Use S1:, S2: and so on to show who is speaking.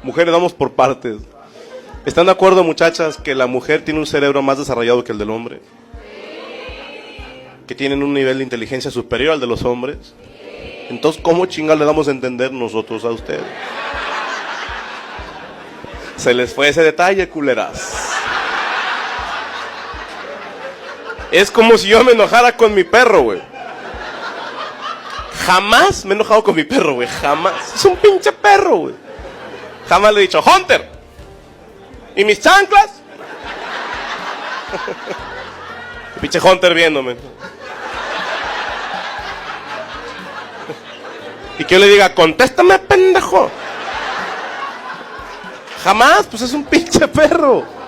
S1: Mujeres, vamos por partes. ¿Están de acuerdo, muchachas, que la mujer tiene un cerebro más desarrollado que el del hombre? ¿Que tienen un nivel de inteligencia superior al de los hombres? Entonces, ¿cómo chingados le damos a entender nosotros a ustedes? Se les fue ese detalle, culeras. Es como si yo me enojara con mi perro, güey. Jamás me he enojado con mi perro, güey. Jamás. Es un pinche perro, güey. Jamás le he dicho, Hunter, ¿y mis chanclas? El pinche Hunter viéndome. Y que yo le diga, contéstame, pendejo. Jamás, pues es un pinche perro.